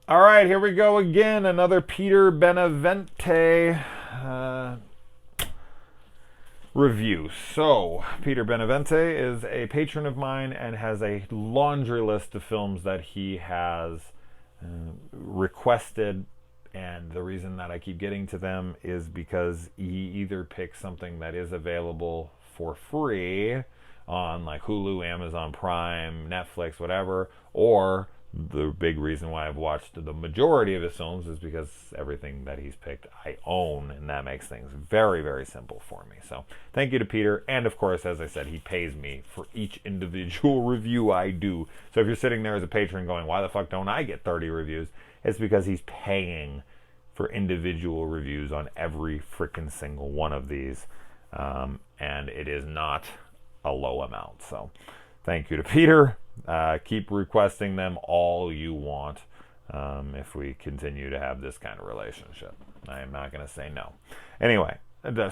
All right, here we go again. Another Peter Benavente review. So, Peter Benavente is a patron of mine and has a laundry list of films that he has requested. And the reason that I keep getting to them is because he either picks something that is available for free on like Hulu, Amazon Prime, Netflix, whatever, or the big reason why I've watched the majority of his films is because everything that he's picked I own, and that makes things very, very simple for me. So thank you to Peter, and of course, as I said, he pays me for each individual review I do. So if you're sitting there as a patron going, why the fuck don't I get 30 reviews? It's because he's paying for individual reviews on every freaking single one of these, and it is not a low amount. So thank you to Peter. Keep requesting them all you want if we continue to have this kind of relationship. I am not going to say no. Anyway,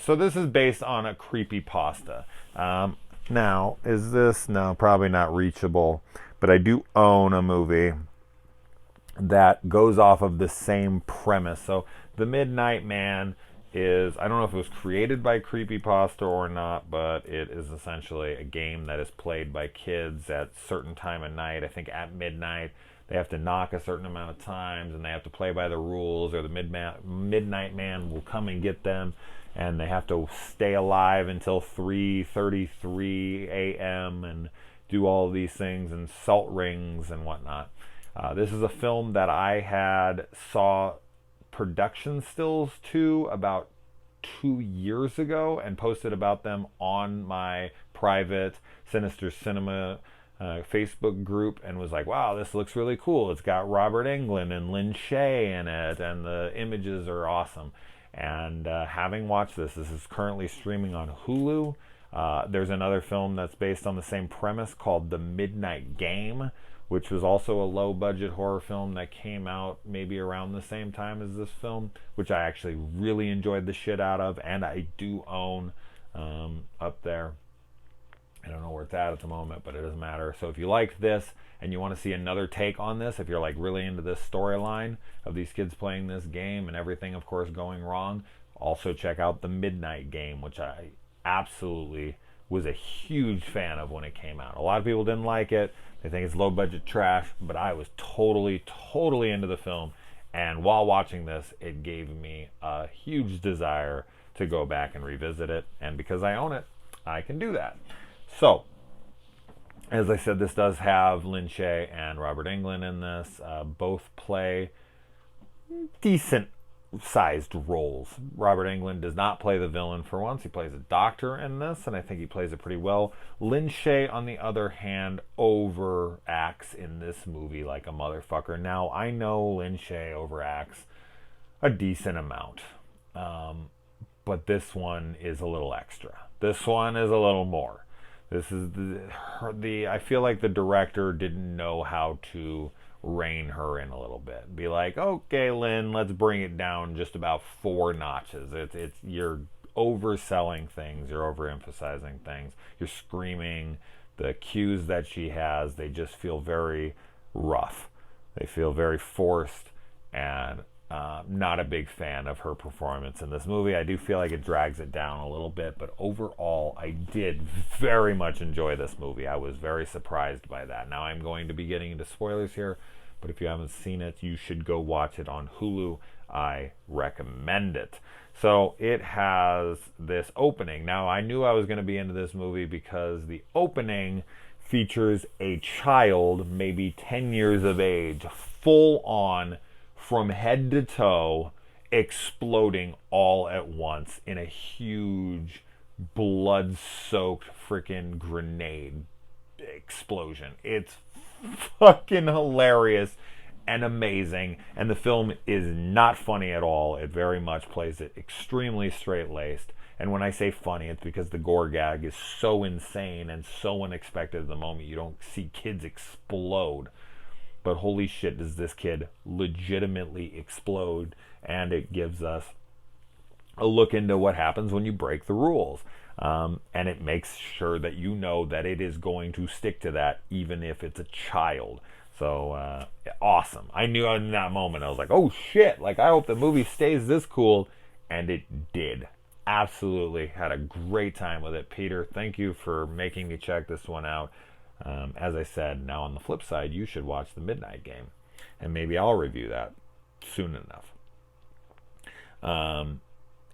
so this is based on a creepypasta. Now, is this? No, probably not reachable, but I do own a movie that goes off of the same premise. So The Midnight Man is, I don't know if it was created by creepypasta or not, but it is essentially a game that is played by kids at a certain time of night. I think at midnight they have to knock a certain amount of times and they have to play by the rules, or the Midnight Man will come and get them, and they have to stay alive until 3:33 a.m. and do all of these things and salt rings and whatnot. This is a film that I saw production stills to about 2 years ago and posted about them on my private Sinister Cinema Facebook group, and was like, wow, this looks really cool. It's got Robert Englund and Lin Shaye in it, and the images are awesome. And having watched this is currently streaming on Hulu. There's another film that's based on the same premise called The Midnight Game, which was also a low-budget horror film that came out maybe around the same time as this film, which I actually really enjoyed the shit out of, and I do own up there. I don't know where it's at the moment, but it doesn't matter. So if you like this and you want to see another take on this, if you're like really into this storyline of these kids playing this game and everything, of course, going wrong, also check out The Midnight Game, which I absolutely was a huge fan of when it came out. A lot of people didn't like it. They think it's low budget trash, but I was totally into the film, and while watching this, it gave me a huge desire to go back and revisit it, and because I own it, I can do that. So, as I said, this does have Lin Shaye and Robert Englund in this. Both play decent sized roles. Robert Englund does not play the villain for once. He plays a doctor in this, and I think he plays it pretty well. Lin Shaye, on the other hand, overacts in this movie like a motherfucker. Now, I know Lin Shaye overacts a decent amount, but this one is a little extra. This one is a little more. This is I feel like the director didn't know how to rein her in a little bit. Be like, okay, Lynn, let's bring it down just about 4 notches. It's you're overselling things, you're overemphasizing things, you're screaming. The cues that she has, they just feel very rough. They feel very forced, and not a big fan of her performance in this movie. I do feel like it drags it down a little bit, but overall, I did very much enjoy this movie. I was very surprised by that. Now, I'm going to be getting into spoilers here, but if you haven't seen it, you should go watch it on Hulu. I recommend it. So it has this opening. Now, I knew I was going to be into this movie because the opening features a child, maybe 10 years of age, full on, from head to toe, exploding all at once in a huge, blood-soaked freaking grenade explosion. It's fucking hilarious and amazing, and the film is not funny at all. It very much plays it extremely straight-laced, and when I say funny, it's because the gore gag is so insane and so unexpected at the moment. You don't see kids explode, but holy shit, does this kid legitimately explode, and it gives us a look into what happens when you break the rules. And it makes sure that you know that it is going to stick to that even if it's a child. So awesome. I knew in that moment, I was like, oh shit, like I hope the movie stays this cool. And it did. Absolutely. Had a great time with it. Peter, thank you for making me check this one out. As I said, now on the flip side, you should watch The Midnight Game. And maybe I'll review that soon enough.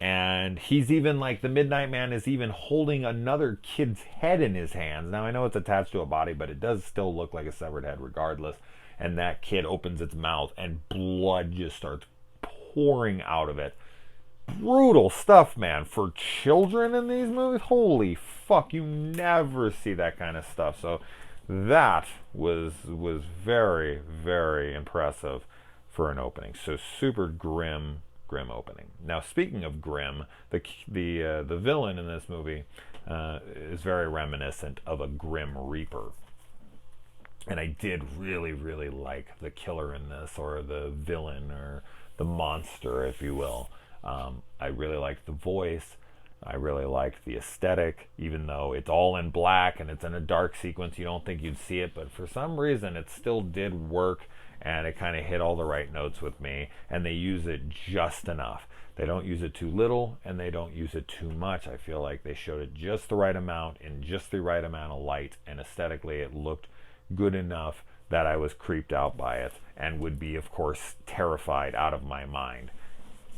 And he's even like, the Midnight Man is even holding another kid's head in his hands. Now I know it's attached to a body, but it does still look like a severed head regardless. And that kid opens its mouth and blood just starts pouring out of it. Brutal stuff, man. For children in these movies, holy fuck, you never see that kind of stuff. So that was very, very impressive for an opening. So super grim opening. Now, speaking of grim, the villain in this movie is very reminiscent of a Grim Reaper. And I did really, really like the killer in this, or the villain, or the monster, if you will. I really liked the voice. I really liked the aesthetic, even though it's all in black and it's in a dark sequence. You don't think you'd see it, but for some reason it still did work, and it kind of hit all the right notes with me, and they use it just enough. They don't use it too little, and they don't use it too much. I feel like they showed it just the right amount, in just the right amount of light, and aesthetically it looked good enough that I was creeped out by it, and would be, of course, terrified out of my mind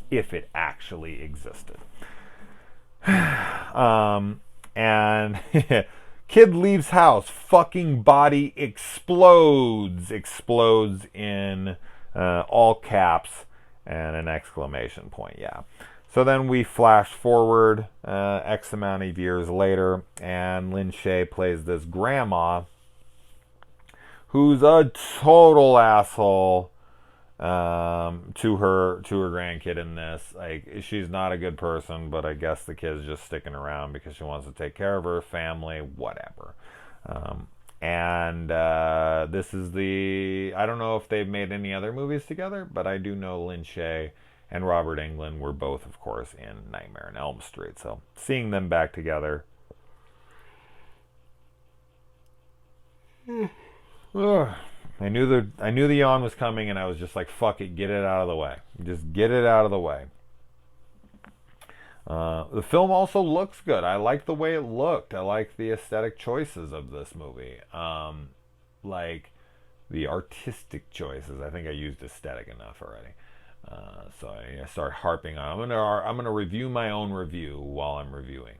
if it actually existed. And kid leaves house, fucking body explodes in all caps and an exclamation point. Yeah. So then we flash forward X amount of years later, and Lin Shaye plays this grandma who's a total asshole to her grandkid in this. Like, she's not a good person, but I guess the kid's just sticking around because she wants to take care of her family, whatever. And this is I don't know if they've made any other movies together, but I do know Lin Shaye and Robert Englund were both, of course, in Nightmare on Elm Street. So seeing them back together, I knew the yawn was coming, and I was just like, fuck it, get it out of the way. Just get it out of the way. The film also looks good. I like the way it looked. I like the aesthetic choices of this movie. Like the artistic choices. I think I used aesthetic enough already. So I start harping on. I'm gonna review my own review while I'm reviewing.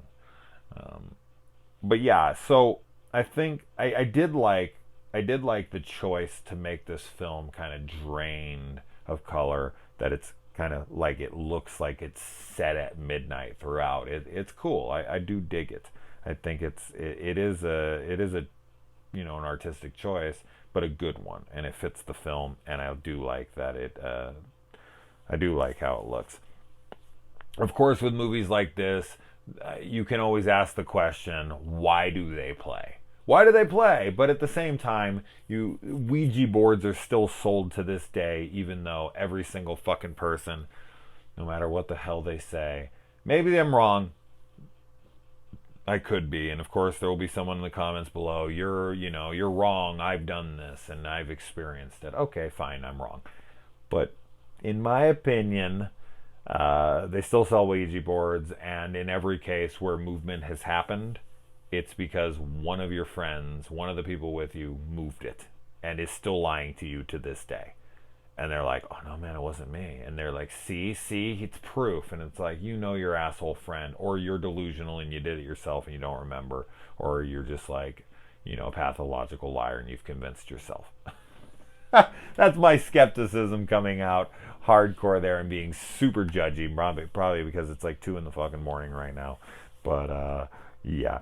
But yeah, so I think I did like the choice to make this film kind of drained of color, that it's kind of like, it looks like it's set at midnight throughout. It's cool. I do dig it. I think it is a an artistic choice, but a good one, and it fits the film, and I do like that I do like how it looks. Of course, with movies like this, you can always ask the question, why do they play? Why do they play? But at the same time, Ouija boards are still sold to this day, even though every single fucking person, no matter what the hell they say, maybe I'm wrong. I could be, and of course there will be someone in the comments below, you're wrong, I've done this and I've experienced it. Okay, fine, I'm wrong. But in my opinion, they still sell Ouija boards, and in every case where movement has happened, it's because one of your friends, one of the people with you, moved it and is still lying to you to this day. And they're like, oh no man, it wasn't me. And they're like, see, it's proof. And it's like, your asshole friend, or you're delusional and you did it yourself and you don't remember, or you're just like, a pathological liar and you've convinced yourself. That's my skepticism coming out hardcore there and being super judgy, probably because it's like 2 a.m. right now. But yeah.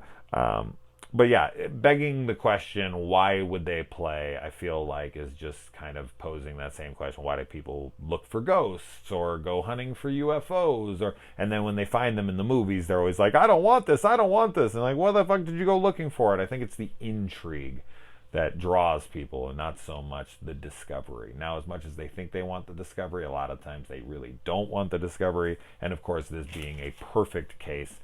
But yeah, begging the question, why would they play, I feel like is just kind of posing that same question. Why do people look for ghosts or go hunting for UFOs? And then when they find them in the movies, they're always like, I don't want this. And like, what the fuck did you go looking for it? I think it's the intrigue that draws people, and not so much the discovery. Now, as much as they think they want the discovery, a lot of times they really don't want the discovery. And of course, this being a perfect case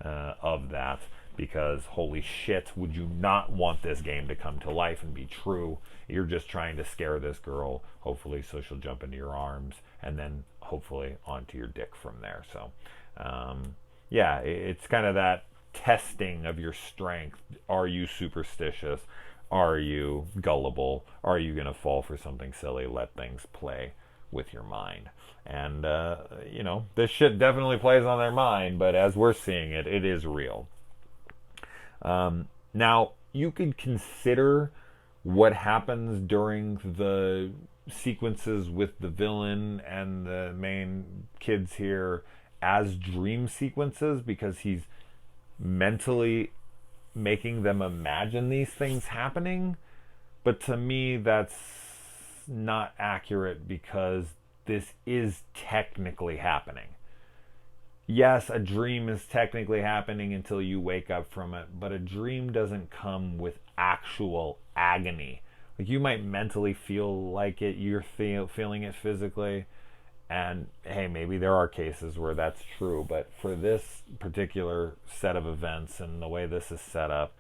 of that. because holy shit, would you not want this game to come to life and be true? You're just trying to scare this girl, hopefully, so she'll jump into your arms, and then hopefully onto your dick from there. So, yeah, it's kind of that testing of your strength. Are you superstitious? Are you gullible? Are you going to fall for something silly? Let things play with your mind. And, this shit definitely plays on their mind, but as we're seeing it, it is real. Now, you could consider what happens during the sequences with the villain and the main kids here as dream sequences, because he's mentally making them imagine these things happening. But to me, that's not accurate, because this is technically happening. Yes, a dream is technically happening until you wake up from it, but a dream doesn't come with actual agony. Like, you might mentally feel like it, you're feeling it physically, and hey, maybe there are cases where that's true, but for this particular set of events and the way this is set up,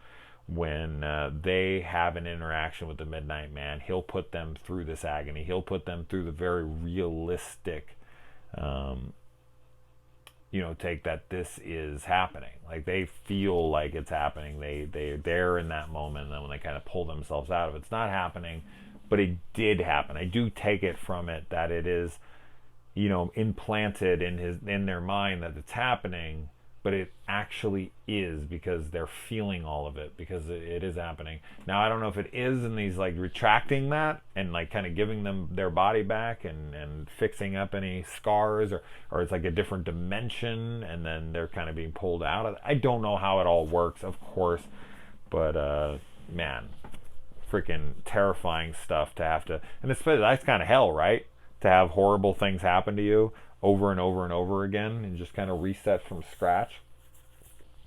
when they have an interaction with the Midnight Man, he'll put them through this agony. He'll put them through the very realistic take that this is happening. Like, they feel like it's happening. They're in that moment, and then when they kind of pull themselves out of it, it's not happening, but it did happen. I do take it from it that it is, implanted in their mind that it's happening, but it actually is, because they're feeling all of it, because it is happening. Now, I don't know if it is, and he's like retracting that and like kind of giving them their body back and fixing up any scars, or it's like a different dimension and then they're kind of being pulled out of it. I don't know how it all works, of course, but man, freaking terrifying stuff to have to, and especially that's kind of hell, right? To have horrible things happen to you over and over and over again, and just kind of reset from scratch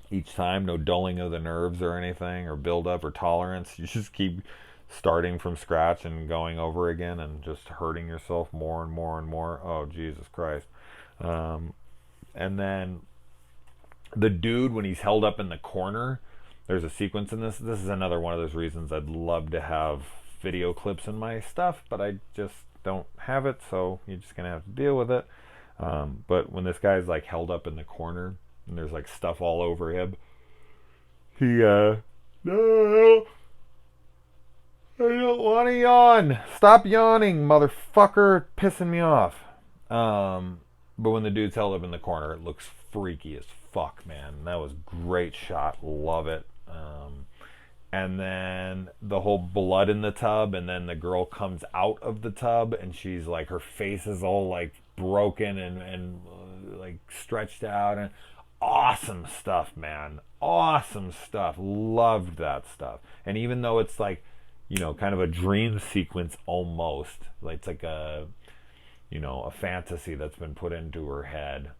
each time. No dulling of the nerves or anything, or build up or tolerance. You just keep starting from scratch and going over again and just hurting yourself more and more and more. Oh, Jesus Christ. And then the dude, when he's held up in the corner, there's a sequence in this. This is another one of those reasons I'd love to have video clips in my stuff, but I just don't have it, so you're just gonna have to deal with it. But when this guy's like held up in the corner and there's like stuff all over him, he no, I don't want to yawn. Stop yawning, motherfucker, pissing me off. But when the dude's held up in the corner, it looks freaky as fuck, man. That was great shot, love it. And then the whole blood in the tub, and then the girl comes out of the tub and she's like, her face is all like broken and like stretched out, and awesome stuff, man. Awesome stuff. Loved that stuff. And even though it's like, kind of a dream sequence almost, like it's like a fantasy that's been put into her head,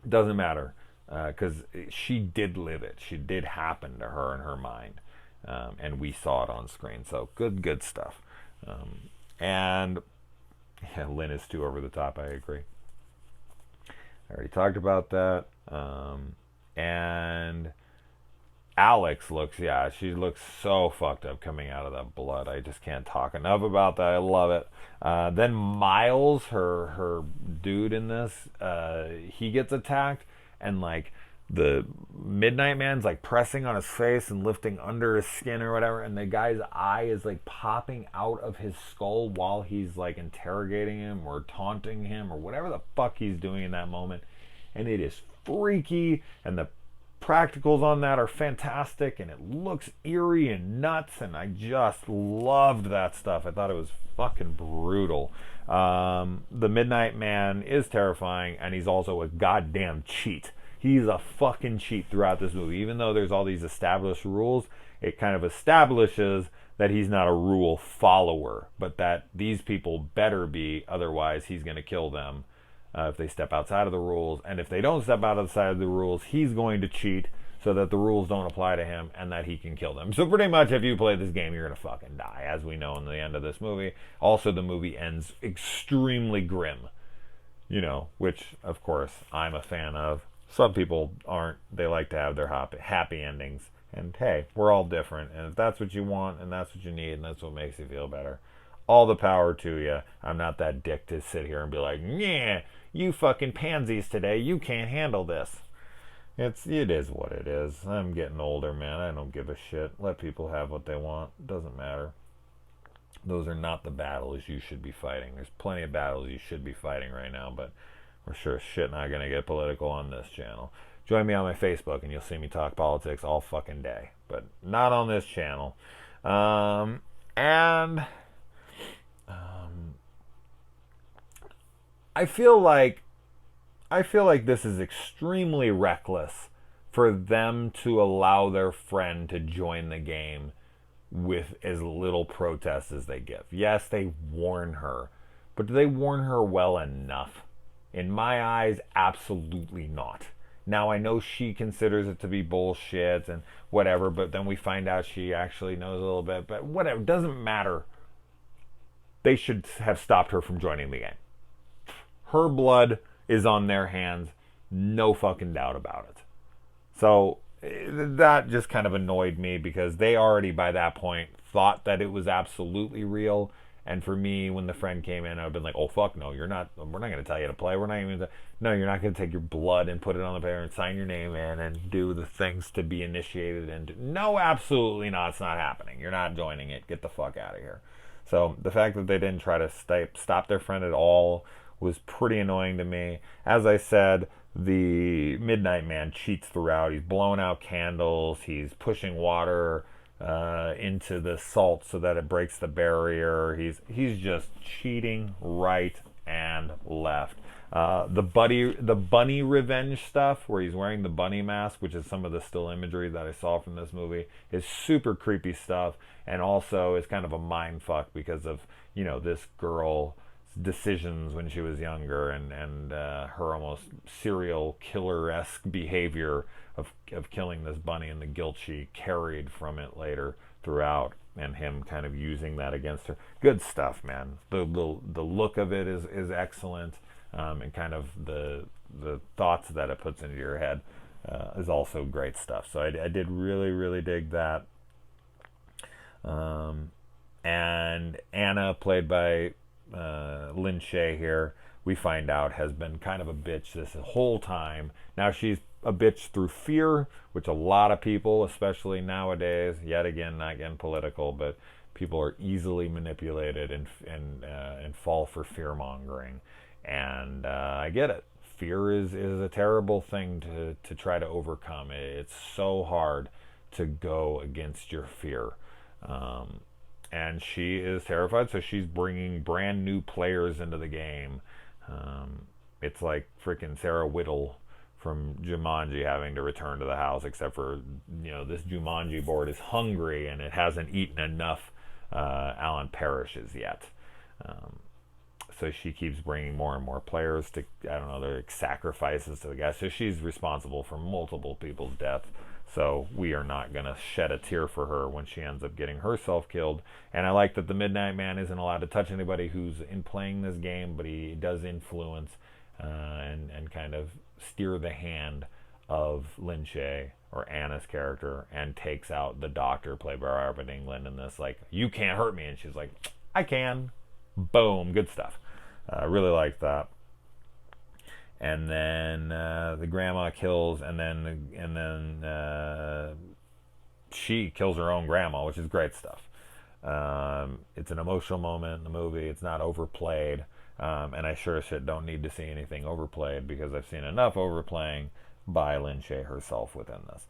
it doesn't matter. Because she did live it. She did happen to her in her mind. And we saw it on screen. So good stuff. And yeah, Lynn is too over the top. I agree. I already talked about that. And Alex she looks so fucked up coming out of that blood. I just can't talk enough about that. I love it. Then Miles, her dude in this, he gets attacked. And like the Midnight Man's like pressing on his face and lifting under his skin or whatever, and the guy's eye is like popping out of his skull while he's like interrogating him or taunting him or whatever the fuck he's doing in that moment. And it is freaky, and the practicals on that are fantastic, and it looks eerie and nuts, and I just loved that stuff. I thought it was fucking brutal. The Midnight Man is terrifying, and he's also a goddamn cheat. He's a fucking cheat throughout this movie. Even though there's all these established rules, it kind of establishes that he's not a rule follower, but that these people better be, otherwise he's going to kill them if they step outside of the rules. And if they don't step outside of the rules, he's going to cheat so that the rules don't apply to him and that he can kill them. So pretty much if you play this game, you're going to fucking die, as we know in the end of this movie. Also, the movie ends extremely grim, which, of course, I'm a fan of. Some people aren't. They like to have their happy endings. And hey, we're all different. And if that's what you want and that's what you need and that's what makes you feel better, all the power to you. I'm not that dick to sit here and be like, yeah, you fucking pansies today. You can't handle this. It is what it is. I'm getting older, man. I don't give a shit. Let people have what they want. Doesn't matter. Those are not the battles you should be fighting. There's plenty of battles you should be fighting right now, but we're sure as shit not gonna get political on this channel. Join me on my Facebook and you'll see me talk politics all fucking day, but not on this channel. And I feel like this is extremely reckless for them to allow their friend to join the game with as little protest as they give. Yes, they warn her, but do they warn her well enough? In my eyes, absolutely not. Now, I know she considers it to be bullshit and whatever, but then we find out she actually knows a little bit, but whatever, doesn't matter. They should have stopped her from joining the game. Her blood is on their hands, no fucking doubt about it. So that just kind of annoyed me because they already by that point thought that it was absolutely real. And for me, when the friend came in, I've been like, oh fuck no, we're not going to tell you to play. We're not even no, you're not going to take your blood and put it on the paper and sign your name in and do the things to be initiated into. No, absolutely not. It's not happening. You're not joining it. Get the fuck out of here. So the fact that they didn't try to stop their friend at all was pretty annoying to me. As I said, the Midnight Man cheats throughout. He's blowing out candles. He's pushing water into the salt so that it breaks the barrier. He's just cheating right and left. The bunny revenge stuff, where he's wearing the bunny mask, which is some of the still imagery that I saw from this movie, is super creepy stuff, and also is kind of a mind fuck because of, you know, this girl decisions when she was younger and her almost serial killer-esque behavior of killing this bunny and the guilt she carried from it later throughout, and him kind of using that against her. Good stuff, man. The look of it is excellent, and kind of the thoughts that it puts into your head is also great stuff. So I did really, really dig that. And Anna, played by Lin Shaye here, we find out has been kind of a bitch this whole time. Now she's a bitch through fear, which a lot of people, especially nowadays, yet again, not getting political, but people are easily manipulated and fall for fear mongering. And I get it. Fear is a terrible thing to try to overcome. It's so hard to go against your fear. And she is terrified, so she's bringing brand new players into the game. It's like freaking Sarah Whittle from Jumanji having to return to the house, except for, you know, this Jumanji board is hungry and it hasn't eaten enough Alan Parishes yet. So she keeps bringing more and more players to, I don't know, they're like sacrifices to the guy. So she's responsible for multiple people's deaths. So we are not going to shed a tear for her when she ends up getting herself killed. And I like that the Midnight Man isn't allowed to touch anybody who's in playing this game, but he does influence and kind of steer the hand of Lin Shaye, or Anna's character, and takes out the doctor, played by Robert Englund, in this, like, you can't hurt me. And she's like, I can. Boom. Good stuff. I really like that. And then the grandma kills, and then she kills her own grandma, which is great stuff. It's an emotional moment in the movie. It's not overplayed, and I sure as shit don't need to see anything overplayed, because I've seen enough overplaying by Lin Shaye herself within this.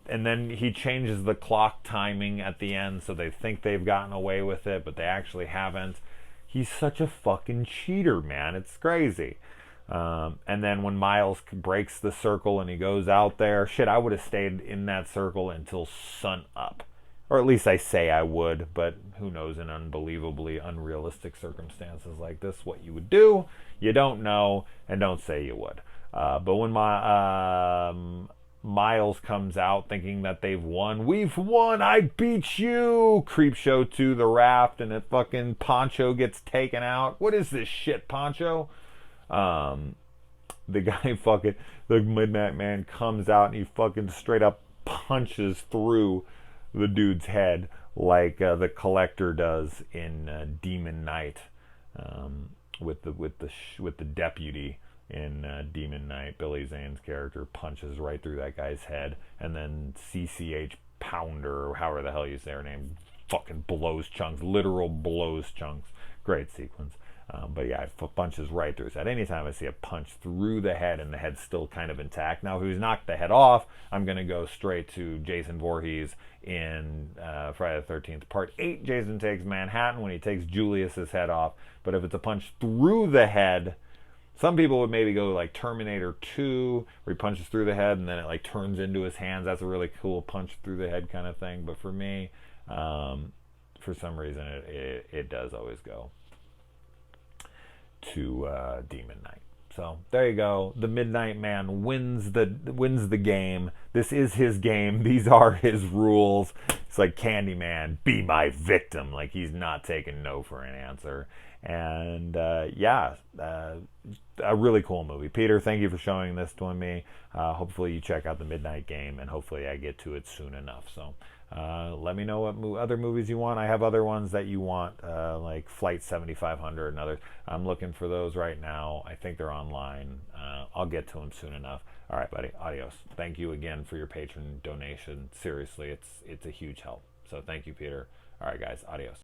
And then he changes the clock timing at the end, so they think they've gotten away with it, but they actually haven't. He's such a fucking cheater, man. It's crazy. And then when Miles breaks the circle and he goes out there, shit, I would have stayed in that circle until sun up. Or at least I say I would, but who knows, in unbelievably unrealistic circumstances like this, what you would do. You don't know, and don't say you would. But when Miles comes out thinking that they've won, we've won, I beat you, Creepshow to the raft, and it fucking Poncho gets taken out. What is this shit, Poncho? the guy fucking, the Midnight Man comes out and he fucking straight up punches through the dude's head like the Collector does in Demon Knight, with the deputy in Demon Knight. Billy Zane's character punches right through that guy's head, and then CCH Pounder, or however the hell you say her name, fucking blows chunks, literal blows chunks. Great sequence. But yeah, it punches right through his head. Anytime I see a punch through the head and the head's still kind of intact. Now, if he's knocked the head off, I'm going to go straight to Jason Voorhees in Friday the 13th, Part 8, Jason Takes Manhattan, when he takes Julius's head off. But if it's a punch through the head, some people would maybe go like Terminator 2, where he punches through the head and then it like turns into his hands. That's a really cool punch through the head kind of thing. But for me, for some reason, it does always go to Demon Knight. So there you go. The Midnight Man wins the game. This is his game. These are his rules. It's like Candyman, be my victim. Like, he's not taking no for an answer. And a really cool movie. Peter, thank you for showing this to me. Hopefully you check out The Midnight Game, and hopefully I get to it soon enough. So let me know what other movies you want. I have other ones that you want, like Flight 7500 and others. I'm looking for those right now. I think they're online. I'll get to them soon enough. All right, buddy. Adios. Thank you again for your patron donation. Seriously, it's a huge help. So thank you, Peter. All right, guys. Adios.